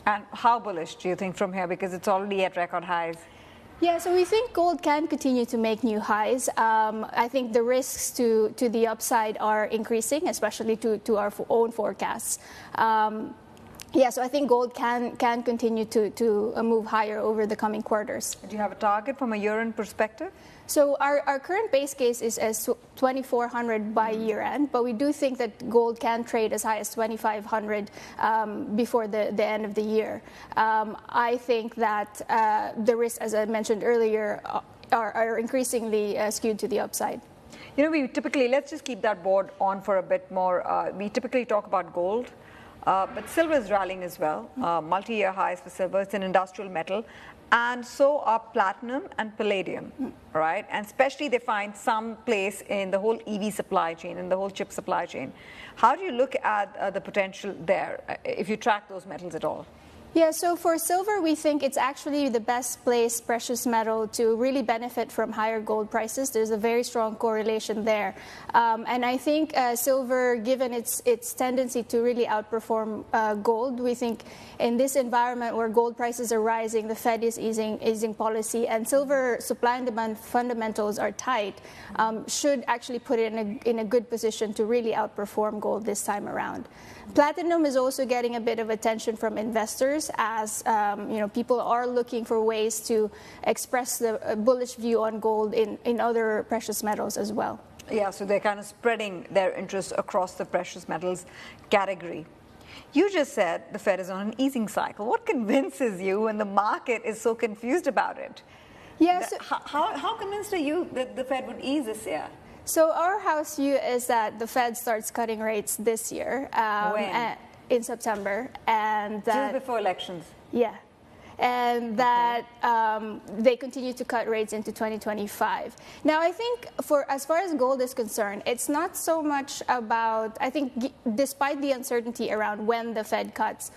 And how bullish do you think from here? Because it's already at record highs. Yeah, so we think gold can continue to make new highs. I think the risks to the upside are increasing, especially to our own forecasts. Yeah, so I think gold can continue to move higher over the coming quarters. Do you have a target from a year-end perspective? So our current base case is as 2,400 by year-end, but we do think that gold can trade as high as 2,500 before the end of the year. I think that the risks, as I mentioned earlier, are increasingly skewed to the upside. You know, we typically, let's just keep that board on for a bit more. We typically talk about gold. But silver is rallying as well, multi-year highs for silver. It's an industrial metal. And so are platinum and palladium, right? And especially they find some place in the whole EV supply chain, in the whole chip supply chain. How do you look at the potential there, if you track those metals at all? Yeah, so for silver, we think it's actually the best placed precious metal to really benefit from higher gold prices. There's a very strong correlation there. And I think silver, given its tendency to really outperform gold, we think in this environment where gold prices are rising, the Fed is easing policy, and silver supply and demand fundamentals are tight, should actually put it in a good position to really outperform gold this time around. Platinum is also getting a bit of attention from investors as people are looking for ways to express the bullish view on gold in other precious metals as well. Yeah, so they're kind of spreading their interest across the precious metals category. You just said the Fed is on an easing cycle. What convinces you when the market is so confused about it? Yes. How convinced are you that the Fed would ease this year? So our house view is that the Fed starts cutting rates this year. When? In September. And just before elections? Yeah. And that they continue to cut rates into 2025. Now, I think as far as gold is concerned, it's not so much about, I think despite the uncertainty around when the Fed cuts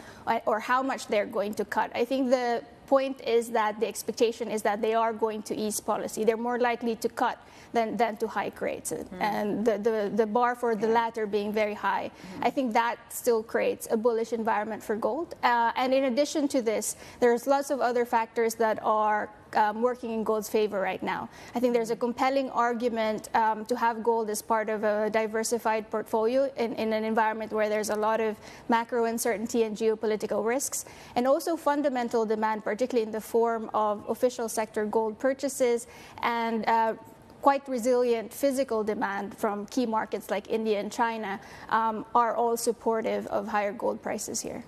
or how much they're going to cut, I think the point is that the expectation is that they are going to ease policy. They're more likely to cut than to hike rates, and the bar for the latter being very high. I think that still creates a bullish environment for gold. And in addition to this, there's lots of other factors that are working in gold's favor right now. I think there's a compelling argument to have gold as part of a diversified portfolio in an environment where there's a lot of macro uncertainty and geopolitical risks, and also fundamental demand, particularly in the form of official sector gold purchases and quite resilient physical demand from key markets like India and China are all supportive of higher gold prices here.